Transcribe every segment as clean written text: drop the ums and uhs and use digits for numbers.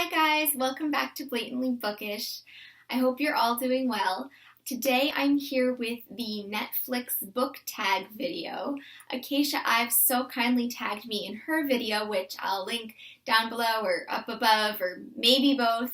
Hi guys, welcome back to Blatantly Bookish. I hope you're all doing well. Today I'm here with the Netflix book tag video. Acacia Ives so kindly tagged me in her video, which I'll link down below or up above or maybe both.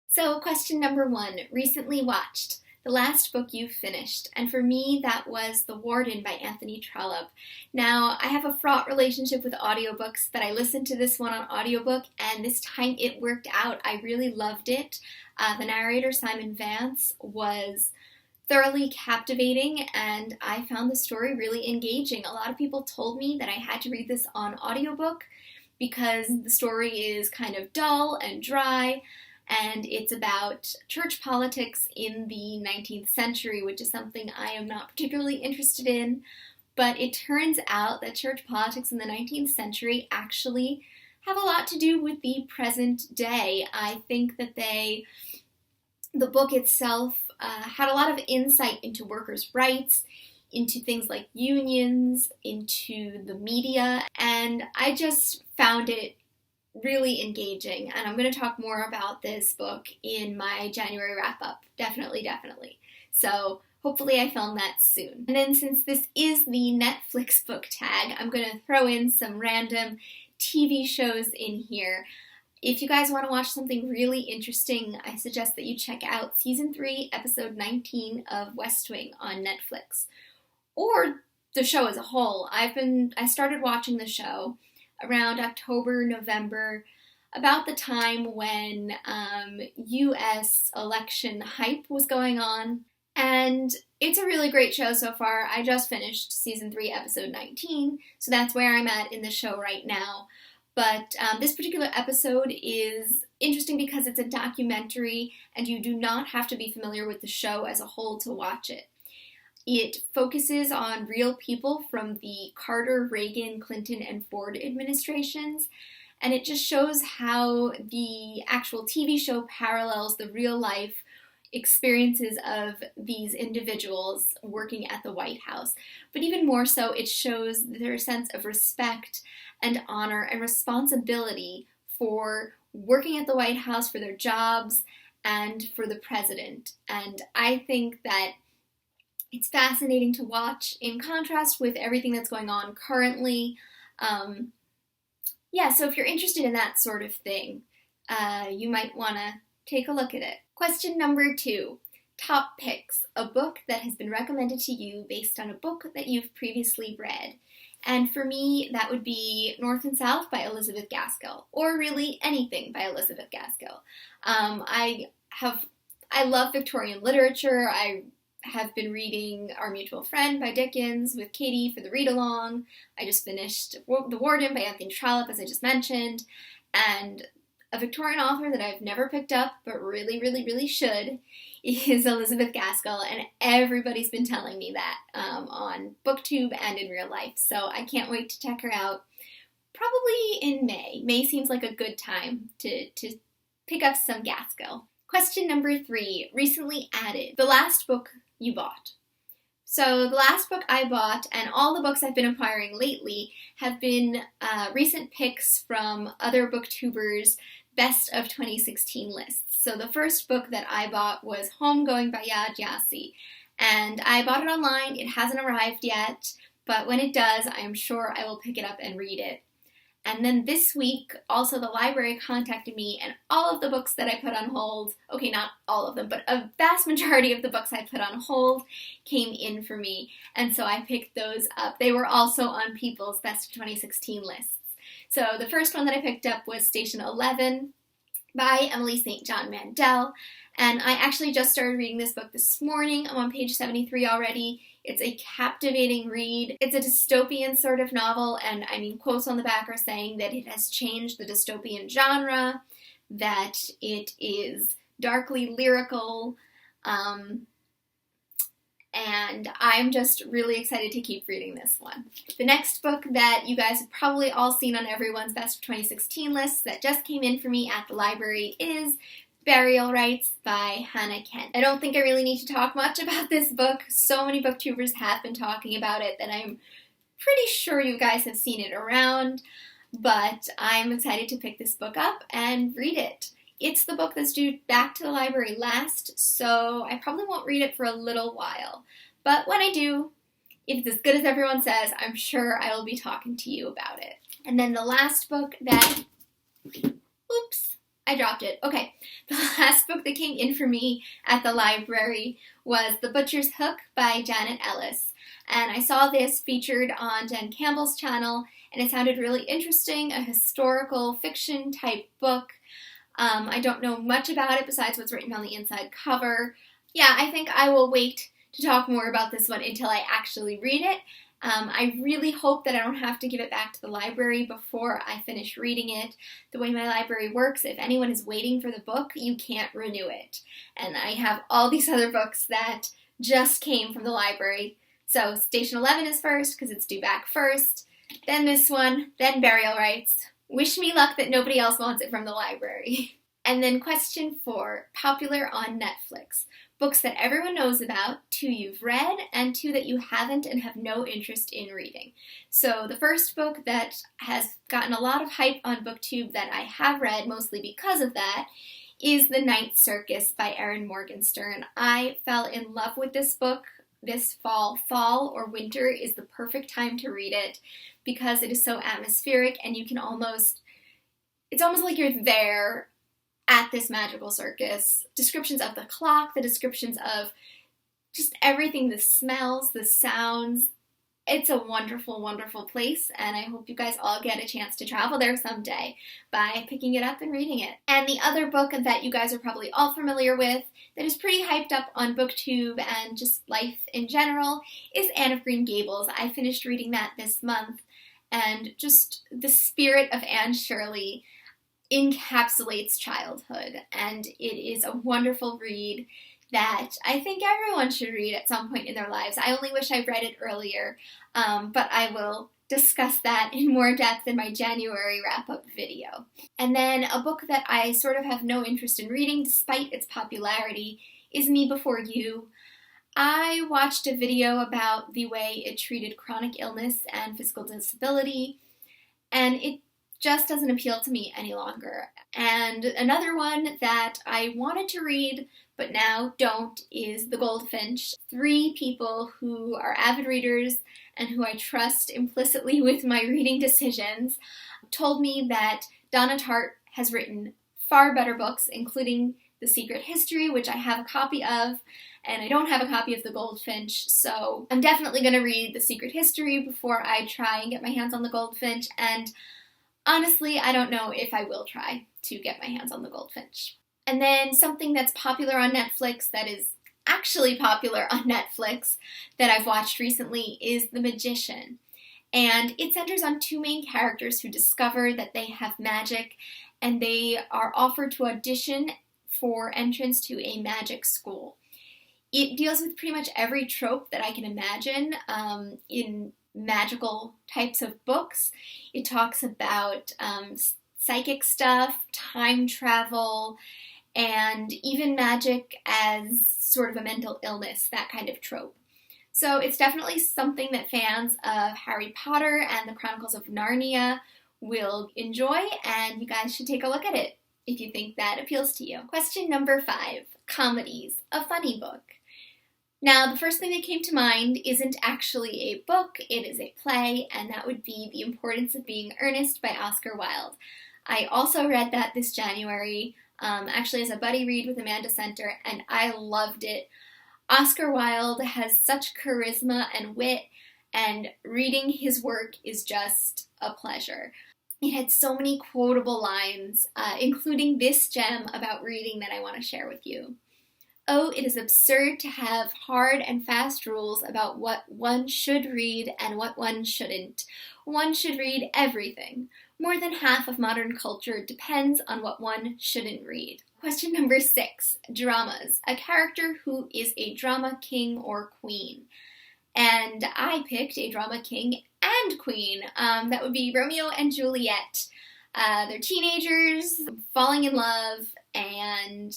So question number 1, recently watched. The last book you finished, and for me that was The Warden by Anthony Trollope. Now, I have a fraught relationship with audiobooks, but I listened to this one on audiobook, and this time it worked out. I really loved it. The narrator, Simon Vance, was thoroughly captivating, and I found the story really engaging. A lot of people told me that I had to read this on audiobook because the story is kind of dull and dry, and it's about church politics in the 19th century, which is something I am not particularly interested in. But it turns out that church politics in the 19th century actually have a lot to do with the present day. I think that the book itself had a lot of insight into workers' rights, into things like unions, into the media, and I just found it really engaging, and I'm going to talk more about this book in my January wrap-up. Definitely. So hopefully I film that soon. And then since this is the Netflix book tag, I'm going to throw in some random TV shows in here. If you guys want to watch something really interesting, I suggest that you check out Season 3, Episode 19 of West Wing on Netflix. Or the show as a whole. I started watching the show around October, November, about the time when U.S. election hype was going on. And it's a really great show so far. I just finished Season 3, Episode 19, so that's where I'm at in the show right now. But this particular episode is interesting because it's a documentary, and you do not have to be familiar with the show as a whole to watch it. It focuses on real people from the Carter, Reagan, Clinton, and Ford administrations, and it just shows how the actual TV show parallels the real-life experiences of these individuals working at the White House. But even more so, it shows their sense of respect and honor and responsibility for working at the White House, for their jobs, and for the president. And I think that it's fascinating to watch in contrast with everything that's going on currently. So if you're interested in that sort of thing, you might want to take a look at it. Question number 2, top picks, a book that has been recommended to you based on a book that you've previously read. And for me, that would be North and South by Elizabeth Gaskell, or really anything by Elizabeth Gaskell. I love Victorian literature. I have been reading Our Mutual Friend by Dickens with Katie for the read-along. I just finished The Warden by Anthony Trollope, as I just mentioned. And a Victorian author that I've never picked up, but really should, is Elizabeth Gaskell. And everybody's been telling me that on BookTube and in real life. So I can't wait to check her out. Probably in May. May seems like a good time to pick up some Gaskell. Question number 3, recently added, the last book you bought. So the last book I bought, and all the books I've been acquiring lately, have been recent picks from other booktubers' best of 2016 lists. So the first book that I bought was Homegoing by Yad Yassi, and I bought it online. It hasn't arrived yet, but when it does, I am sure I will pick it up and read it. And then this week, also the library contacted me, and all of the books that I put on hold, okay, not all of them, but a vast majority of the books I put on hold came in for me, and so I picked those up. They were also on people's best of 2016 lists. So the first one that I picked up was Station 11 by Emily St. John Mandel, and I actually just started reading this book this morning. I'm on page 73 already. It's a captivating read. It's a dystopian sort of novel, and I mean, quotes on the back are saying that it has changed the dystopian genre, that it is darkly lyrical, and I'm just really excited to keep reading this one. The next book that you guys have probably all seen on everyone's best of 2016 lists that just came in for me at the library is Burial Rites by Hannah Kent. I don't think I really need to talk much about this book. So many booktubers have been talking about it that I'm pretty sure you guys have seen it around, but I'm excited to pick this book up and read it. It's the book that's due back to the library last, so I probably won't read it for a little while. But when I do, if it's as good as everyone says, I'm sure I will be talking to you about it. And then the last book that... Oops, I dropped it. Okay, the last book that came in for me at the library was The Butcher's Hook by Janet Ellis. And I saw this featured on Jen Campbell's channel, and it sounded really interesting, a historical fiction type book. I don't know much about it besides what's written on the inside cover. Yeah, I think I will wait to talk more about this one until I actually read it. I really hope that I don't have to give it back to the library before I finish reading it. The way my library works, if anyone is waiting for the book, you can't renew it. And I have all these other books that just came from the library. So Station 11 is first because it's due back first, then this one, then Burial Rites. Wish me luck that nobody else wants it from the library. And then question 4, popular on Netflix. Books that everyone knows about, 2 you've read, and 2 that you haven't and have no interest in reading. So the first book that has gotten a lot of hype on BookTube that I have read, mostly because of that, is The Night Circus by Erin Morgenstern. I fell in love with this book this fall. Fall or winter is the perfect time to read it because it is so atmospheric and you can it's almost like you're there at this magical circus. Descriptions of the clock, the descriptions of just everything, the smells, the sounds. It's a wonderful, wonderful place, and I hope you guys all get a chance to travel there someday by picking it up and reading it. And the other book that you guys are probably all familiar with that is pretty hyped up on BookTube and just life in general is Anne of Green Gables. I finished reading that this month, and just the spirit of Anne Shirley encapsulates childhood, and it is a wonderful read that I think everyone should read at some point in their lives. I only wish I read it earlier, but I will discuss that in more depth in my January wrap-up video. And then a book that I sort of have no interest in reading despite its popularity is Me Before You. I watched a video about the way it treated chronic illness and physical disability, and it just doesn't appeal to me any longer. And another one that I wanted to read but now don't is The Goldfinch. 3 people who are avid readers and who I trust implicitly with my reading decisions told me that Donna Tartt has written far better books, including The Secret History, which I have a copy of, and I don't have a copy of The Goldfinch, so I'm definitely going to read The Secret History before I try and get my hands on The Goldfinch, and honestly, I don't know if I will try to get my hands on The Goldfinch. And then something that's popular on Netflix that is actually popular on Netflix that I've watched recently is The Magician. And it centers on 2 main characters who discover that they have magic, and they are offered to audition for entrance to a magic school. It deals with pretty much every trope that I can imagine in magical types of books. It talks about psychic stuff, time travel, and even magic as sort of a mental illness, that kind of trope. So it's definitely something that fans of Harry Potter and the Chronicles of Narnia will enjoy, and you guys should take a look at it if you think that appeals to you. Question number 5, Comedies, a funny book. Now, the first thing that came to mind isn't actually a book, it is a play, and that would be The Importance of Being Earnest by Oscar Wilde. I also read that this January, actually as a buddy read with Amanda Center, and I loved it. Oscar Wilde has such charisma and wit, and reading his work is just a pleasure. It had so many quotable lines, including this gem about reading that I want to share with you. Oh, it is absurd to have hard and fast rules about what one should read and what one shouldn't. One should read everything. More than half of modern culture depends on what one shouldn't read. Question number 6, dramas. A character who is a drama king or queen. And I picked a drama king and queen. That would be Romeo and Juliet. They're teenagers falling in love, and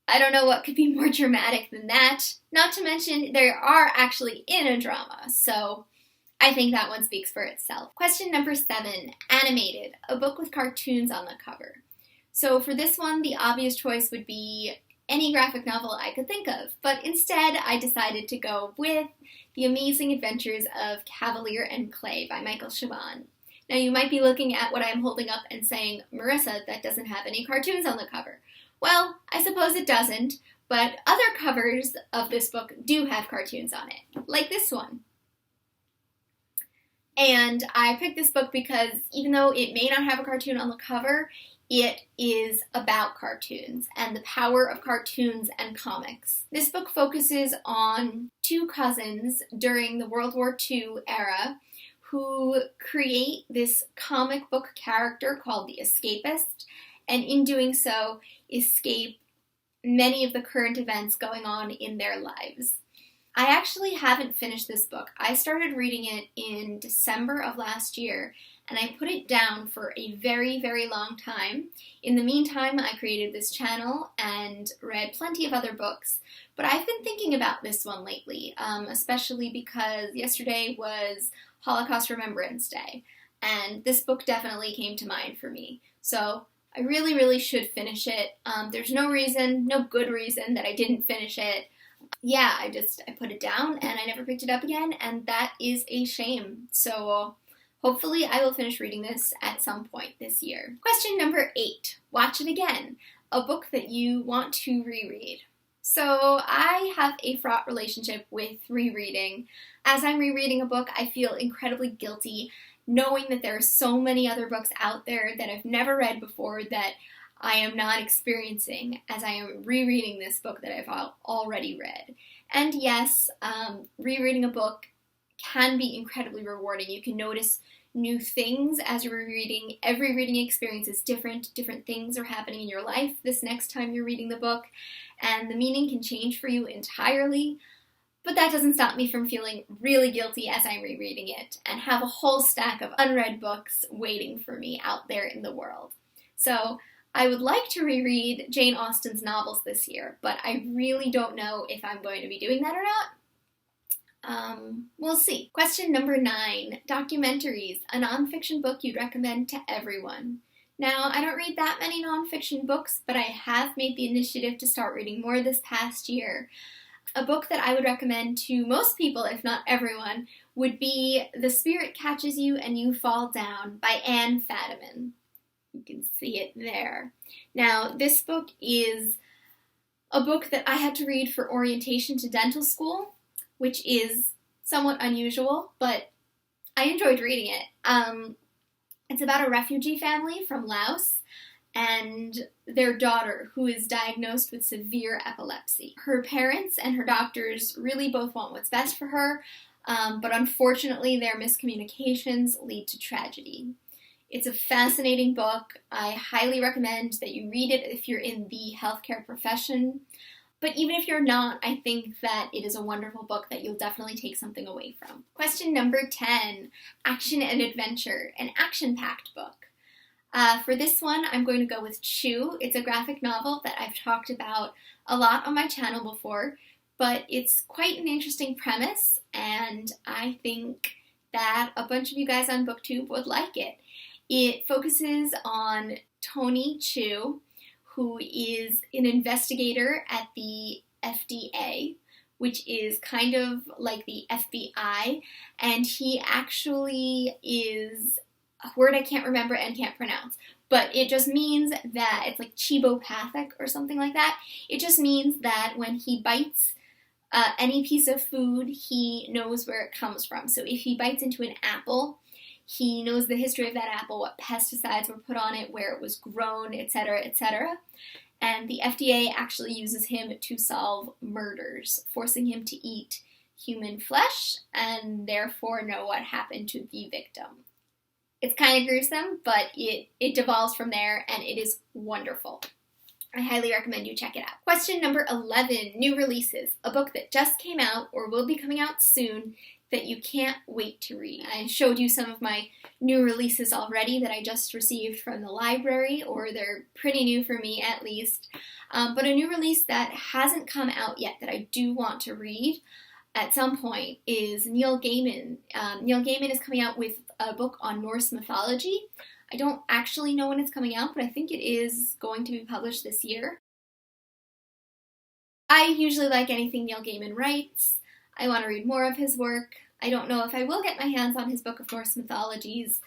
I don't know what could be more dramatic than that. Not to mention, they are actually in a drama, so I think that one speaks for itself. Question number 7, animated, a book with cartoons on the cover. So for this one, the obvious choice would be any graphic novel I could think of, but instead I decided to go with The Amazing Adventures of Cavalier and Clay by Michael Chabon. Now you might be looking at what I'm holding up and saying, Marissa, that doesn't have any cartoons on the cover. Well, I suppose it doesn't, but other covers of this book do have cartoons on it, like this one. And I picked this book because even though it may not have a cartoon on the cover, it is about cartoons and the power of cartoons and comics. This book focuses on 2 cousins during the World War II era who create this comic book character called the Escapist, and in doing so, escape many of the current events going on in their lives. I actually haven't finished this book. I started reading it in December of last year, and I put it down for a very, very long time. In the meantime, I created this channel and read plenty of other books, but I've been thinking about this one lately, especially because yesterday was Holocaust Remembrance Day, and this book definitely came to mind for me. So I really, really should finish it. There's no good reason that I didn't finish it. Yeah, I put it down and I never picked it up again, and that is a shame. So hopefully I will finish reading this at some point this year. Question number 8, watch it again, a book that you want to reread. So I have a fraught relationship with rereading. As I'm rereading a book, I feel incredibly guilty knowing that there are so many other books out there that I've never read before that I am not experiencing as I am rereading this book that I've already read. And yes, rereading a book can be incredibly rewarding. You can notice new things as you're rereading. Every reading experience is different. Different things are happening in your life this next time you're reading the book, and the meaning can change for you entirely. But that doesn't stop me from feeling really guilty as I'm rereading it and have a whole stack of unread books waiting for me out there in the world. So I would like to reread Jane Austen's novels this year, but I really don't know if I'm going to be doing that or not. We'll see. Question number 9, Documentaries, a nonfiction book you'd recommend to everyone. Now, I don't read that many nonfiction books, but I have made the initiative to start reading more this past year. A book that I would recommend to most people, if not everyone, would be The Spirit Catches You and You Fall Down by Anne Fadiman. You can see it there. Now, this book is a book that I had to read for orientation to dental school, which is somewhat unusual, but I enjoyed reading it. It's about a refugee family from Laos and their daughter, who is diagnosed with severe epilepsy. Her parents and her doctors really both want what's best for her, but unfortunately their miscommunications lead to tragedy. It's a fascinating book. I highly recommend that you read it if you're in the healthcare profession. But even if you're not, I think that it is a wonderful book that you'll definitely take something away from. Question number 10, Action and Adventure, an action-packed book. For this one, I'm going to go with Chew. It's a graphic novel that I've talked about a lot on my channel before, but it's quite an interesting premise, and I think that a bunch of you guys on BookTube would like it. It focuses on Tony Chu, who is an investigator at the FDA, which is kind of like the FBI, and he actually is a word I can't remember and can't pronounce, but it just means that it's like chibopathic or something like that. It just means that when he bites any piece of food, he knows where it comes from. So if he bites into an apple, he knows the history of that apple, what pesticides were put on it, where it was grown, etc., etc. And the FDA actually uses him to solve murders, forcing him to eat human flesh and therefore know what happened to the victim. It's kind of gruesome, but it devolves from there, and it is wonderful. I highly recommend you check it out. Question number 11, new releases. A book that just came out or will be coming out soon, that you can't wait to read. I showed you some of my new releases already that I just received from the library, or they're pretty new for me at least. But a new release that hasn't come out yet that I do want to read at some point is Neil Gaiman. Neil Gaiman is coming out with a book on Norse mythology. I don't actually know when it's coming out, but I think it is going to be published this year. I usually like anything Neil Gaiman writes. I want to read more of his work. I don't know if I will get my hands on his book of Norse mythologies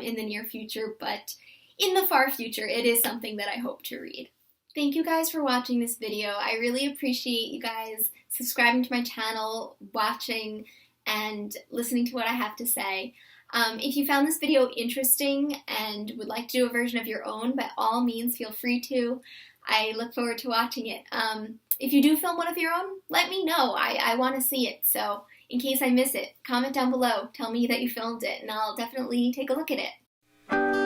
in the near future, but in the far future, it is something that I hope to read. Thank you guys for watching this video. I really appreciate you guys subscribing to my channel, watching, and listening to what I have to say. If you found this video interesting and would like to do a version of your own, by all means, feel free to. I look forward to watching it. If you do film one of your own, let me know. I want to see it, so in case I miss it, comment down below. Tell me that you filmed it, and I'll definitely take a look at it.